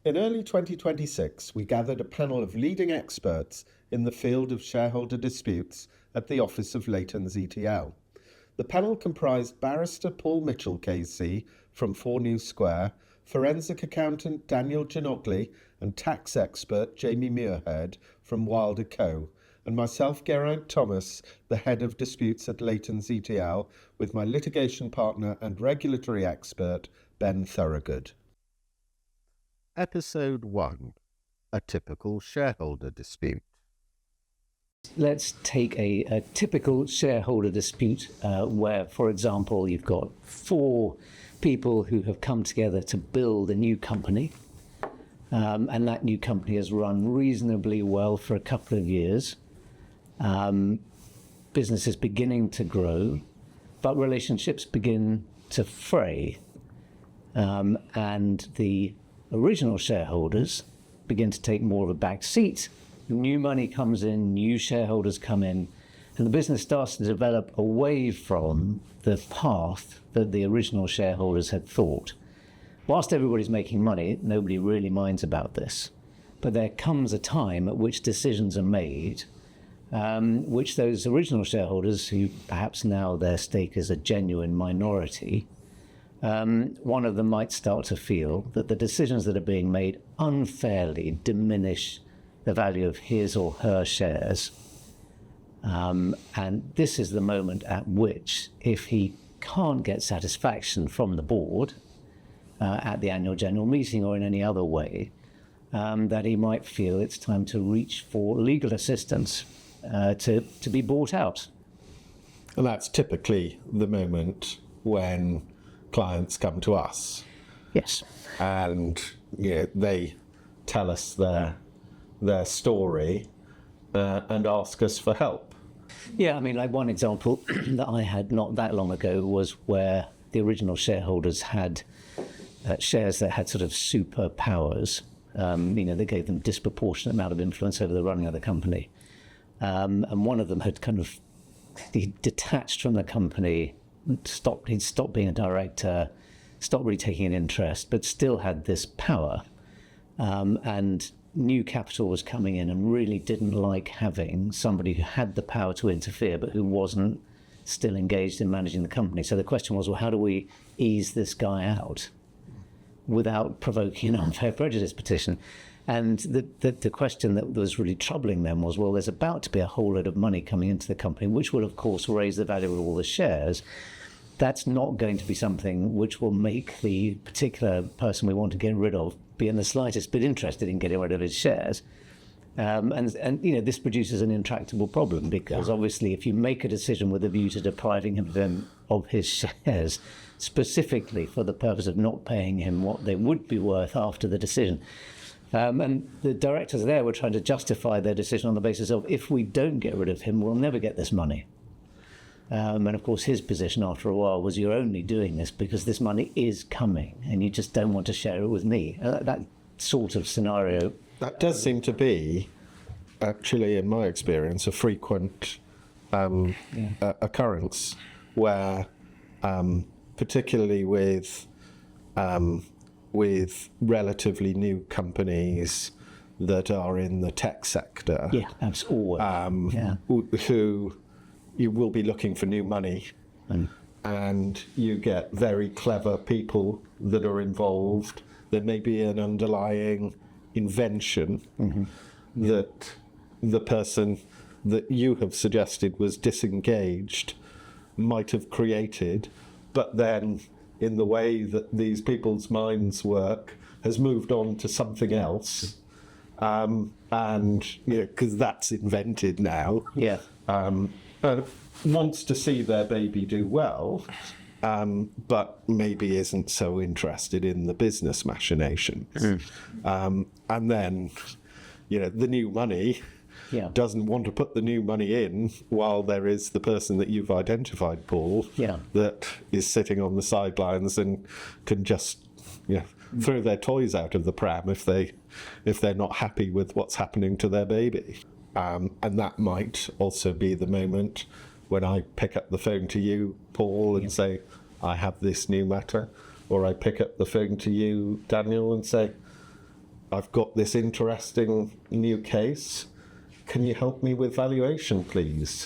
In early 2026, we gathered a panel of leading experts in the field of shareholder disputes at the office of Laytons ETL. The panel comprised Barrister Paul Mitchell KC from 4 New Square, forensic accountant Daniel Djanogly and tax expert Jamie Muirhead from Wilder Coe, and myself, Geraint Thomas, the head of disputes at Laytons ETL, with my litigation partner and regulatory expert, Ben Thorogood. Episode 1. A typical shareholder dispute. Let's take a typical shareholder dispute where, for example, you've got 4 people who have come together to build a new company, and that new company has run reasonably well for a couple of years. Business is beginning to grow, but relationships begin to fray, and the original shareholders begin to take more of a back seat. New money comes in, new shareholders come in, and the business starts to develop away from the path that the original shareholders had thought. Whilst everybody's making money, nobody really minds about this. But there comes a time at which decisions are made, which those original shareholders, who perhaps now their stake is a genuine minority, one of them might start to feel that the decisions that are being made unfairly diminish the value of his or her shares. And this is the moment at which, if he can't get satisfaction from the board at the annual general meeting or in any other way, that he might feel it's time to reach for legal assistance to be bought out. And that's typically the moment when clients come to us. Yes. And they tell us their story and ask us for help. Yeah, I mean, like one example that I had not that long ago was where the original shareholders had shares that had sort of superpowers. They gave them disproportionate amount of influence over the running of the company. And one of them had he detached from the company, he'd stopped being a director, stopped really taking an interest, but still had this power. And new capital was coming in and really didn't like having somebody who had the power to interfere, but who wasn't still engaged in managing the company. So the question was, well, how do we ease this guy out without provoking an unfair prejudice petition? And the question that was really troubling them was, well, there's about to be a whole lot of money coming into the company, which will, of course, raise the value of all the shares. That's not going to be something which will make the particular person we want to get rid of be in the slightest bit interested in getting rid of his shares. And this produces an intractable problem, because obviously if you make a decision with a view to depriving him of his shares, specifically for the purpose of not paying him what they would be worth after the decision, and the directors there were trying to justify their decision on the basis of, if we don't get rid of him, we'll never get this money. And of course his position after a while was, you're only doing this because this money is coming and you just don't want to share it with me. That sort of scenario. That does seem to be, actually, in my experience, a frequent occurrence where, particularly with relatively new companies that are in the tech sector, who you will be looking for new money, and you get very clever people that are involved. There may be an underlying invention that the person that you have suggested was disengaged might have created, but then in the way that these people's minds work has moved on to something else, and because that's invented now, wants to see their baby do well, but maybe isn't so interested in the business machinations. And then, the new money doesn't want to put the new money in while there is the person that you've identified, Paul, that is sitting on the sidelines and can just throw their toys out of the pram if they're not happy with what's happening to their baby. And that might also be the moment when I pick up the phone to you, Paul, and say, I have this new matter, or I pick up the phone to you, Daniel, and say, I've got this interesting new case. Can you help me with valuation, please?